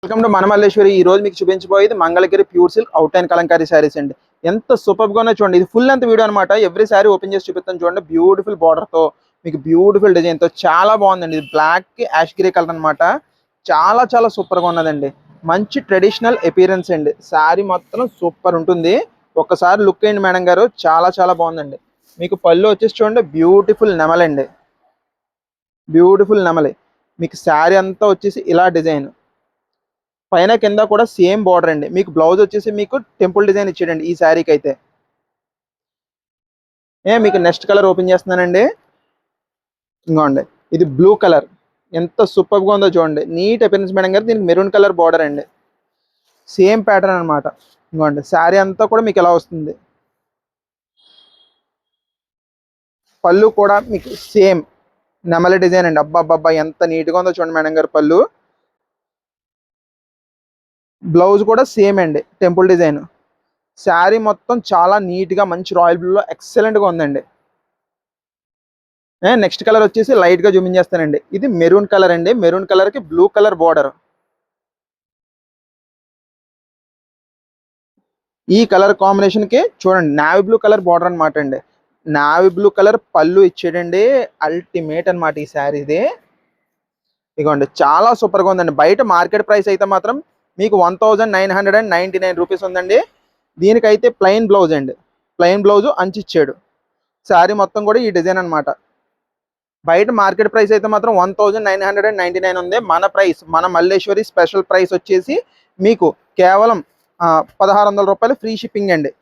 Welcome to మన మల్లేశ్వరి. ఈ రోజు మీకు చూపించబోయేది Mangalagiri pure silk out and Kalamkari sarees అండి. ఎంత సూపర్ గా ఉన్నాయో చూడండి. ఇది ఫుల్ లెంత్ వీడియో అనమాట. ఎవ్రీ శారీ ఓపెన్ చేసి చూపిస్తాను చూడండి. బ్యూటిఫుల్ బార్డర్ తో మీకు బ్యూటిఫుల్ డిజైన్ తో చాలా బాగుందండి. ఇది బ్లాక్ కి యాష్ గ్రే కలర్ అనమాట. చాలా చాలా సూపర్ గా ఉన్నదండి. మంచి ట్రెడిషనల్ అపియరెన్స్ అండి. శారీ మొత్తం సూపర్ ఉంటుంది. ఒక్కసారి లుక్ అయ్యండి మేడం గారు, చాలా చాలా బాగుందండి. మీకు పళ్ళు వచ్చేసి చూడండి, బ్యూటిఫుల్ నెమలండి. బ్యూటిఫుల్ నెమలి. మీకు శారీ అంతా వచ్చేసి ఇలా డిజైన్, పైన కింద కూడా సేమ్ బార్డర్ అండి. మీకు బ్లౌజ్ వచ్చేసి మీకు టెంపుల్ డిజైన్ ఇచ్చాడండి ఈ శారీకి అయితే. మీకు నెక్స్ట్ కలర్ ఓపెన్ చేస్తున్నానండి. ఇంకోండి, ఇది బ్లూ కలర్. ఎంత సూపర్ గా ఉందో చూడండి. నీట్ అపియరెన్స్ మేడం గారు. దీనికి మెరూన్ కలర్ బార్డర్ అండి. సేమ్ ప్యాటర్న్ అనమాట. ఇంకోండి, శారీ అంతా కూడా మీకు ఎలా వస్తుంది. పళ్ళు కూడా మీకు సేమ్ నెమలి డిజైన్ అండి. అబ్బాబ్బా ఎంత నీట్ గా ఉందో చూడండి మేడం గారు పళ్ళు. బ్లౌజ్ కూడా సేమ్ అండి, టెంపుల్ డిజైన్. శారీ మొత్తం చాలా నీట్ గా మంచి రాయల్ బ్లూ లో ఎక్సలెంట్ గా ఉందండి. నెక్స్ట్ కలర్ వచ్చేసి లైట్ గా చూపించేస్తానండి. ఇది మెరూన్ కలర్ అండి. మెరూన్ కలర్ కి బ్లూ కలర్ బార్డర్. ఈ కలర్ కాంబినేషన్ కి చూడండి, నావీ బ్లూ కలర్ బార్డర్ అనమాట అండి. నావీ బ్లూ కలర్ పళ్ళు ఇచ్చాడండి. అల్టిమేట్ అనమాట ఈ శారీది. ఇదిగోండి, చాలా సూపర్ గా ఉందండి. బయట మార్కెట్ ప్రైస్ అయితే మాత్రం మీకు 1999 రూపీస్ ఉందండి. దీనికైతే ప్లెయిన్ బ్లౌజ్ అండి. ప్లెయిన్ బ్లౌజ్ అంచు ఇచ్చాడు. శారీ మొత్తం కూడా ఈ డిజైన్ అనమాట. బయట మార్కెట్ ప్రైస్ అయితే మాత్రం 1999 ఉంది. మన ప్రైస్, మన మల్లేశ్వరి స్పెషల్ ప్రైస్ వచ్చేసి మీకు కేవలం 1600 రూపాయలు ఫ్రీ షిప్పింగ్ అండి.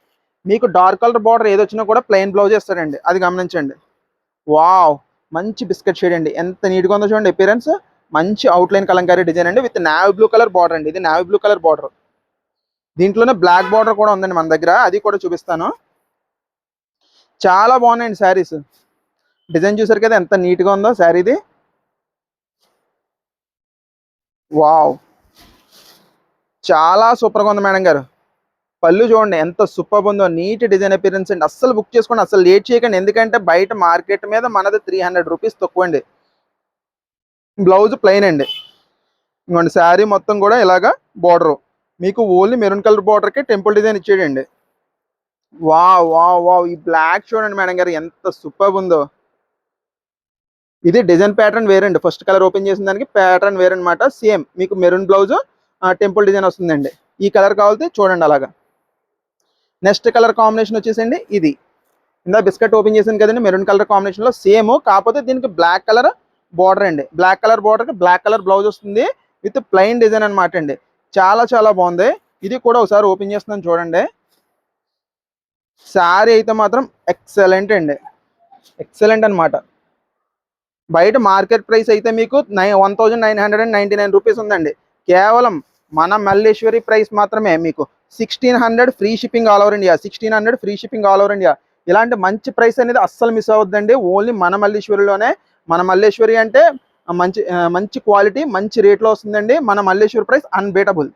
మీకు డార్క్ కలర్ బార్డర్ ఏదొచ్చినా కూడా ప్లెయిన్ బ్లౌజ్ ఇస్తాడండి, అది గమనించండి. వావ్, మంచి బిస్కెట్ షేడ్ అండి. ఎంత నీట్గా ఉందో చూడండి అపియరెన్స్. మంచి అవుట్లైన్ కలంకారీ డిజైన్ అండి with navy blue colour border అండి. ఇది నావీ బ్లూ కలర్ బార్డర్. దీంట్లోనే బ్లాక్ బార్డర్ కూడా ఉందండి మన దగ్గర, అది కూడా చూపిస్తాను. చాలా బాగున్నాయండి శారీస్. డిజైన్ చూసారు కదా ఎంత నీట్గా ఉందో శారీది. వావ్, చాలా సూపర్గా ఉంది మేడం గారు. పళ్ళు చూడండి ఎంత సూపర్ ఉందో. నీట్ డిజైన్ అపియరెన్స్ అండి. అస్సలు బుక్ చేసుకోండి, అసలు లేట్ చేయకండి. ఎందుకంటే బయట మార్కెట్ మీద మనది 300 రూపీస్ తక్కువ అండి. బ్లౌజ్ ప్లెయిన్ అండి. ఇంకోండి, శారీ మొత్తం కూడా ఇలాగా బార్డర్. మీకు ఓన్లీ మెరూన్ కలర్ బార్డర్కి టెంపుల్ డిజైన్ ఇచ్చేయండి. వావ్ వావ్ వావ్, ఈ బ్లాక్ చూడండి మేడం గారు ఎంత సూపర్ ఉందో. ఇది డిజైన్ ప్యాటర్న్ వేరండి. ఫస్ట్ కలర్ ఓపెన్ చేసిన దానికి ప్యాటర్న్ వేరనమాట. సేమ్ మీకు మెరూన్ బ్లౌజ్ టెంపుల్ డిజైన్ వస్తుందండి. ఈ కలర్ కావాలితే చూడండి అలాగా. నెక్స్ట్ కలర్ కాంబినేషన్ వచ్చేసండి ఇది. ఇందా బిస్కెట్ ఓపెన్ చేసాను కదండి, మెరూన్ కలర్ కాంబినేషన్ లో సేమ్, కాకపోతే దీనికి బ్లాక్ కలర్ బార్డర్ అండి. బ్లాక్ కలర్ బార్డర్ కి బ్లాక్ కలర్ బ్లౌజ్ వస్తుంది విత్ ప్లెయిన్ డిజైన్ అనమాట అండి. చాలా చాలా బాగుంది. ఇది కూడా ఒకసారి ఓపెన్ చేస్తున్నాను చూడండి. శారీ అయితే మాత్రం ఎక్సలెంట్ అండి. ఎక్సలెంట్ అనమాట. బయట మార్కెట్ ప్రైస్ అయితే మీకు 1999 రూపీస్ ఉందండి. కేవలం మన మల్లేశ్వరి ప్రైస్ మాత్రమే మీకు 1600 free shipping all over India. 1600 free shipping all over India. ఇలాంటి మంచి ప్రైస్ అనేది అస్సలు మిస్ అవ్వద్దండి. ఓన్లీ మన మల్లేశ్వరిలోనే. మన మల్లేశ్వరి అంటే మంచి మంచి క్వాలిటీ మంచి రేట్లో వస్తుందండి. మన మల్లేశ్వరి ప్రైస్ అన్బీటబుల్.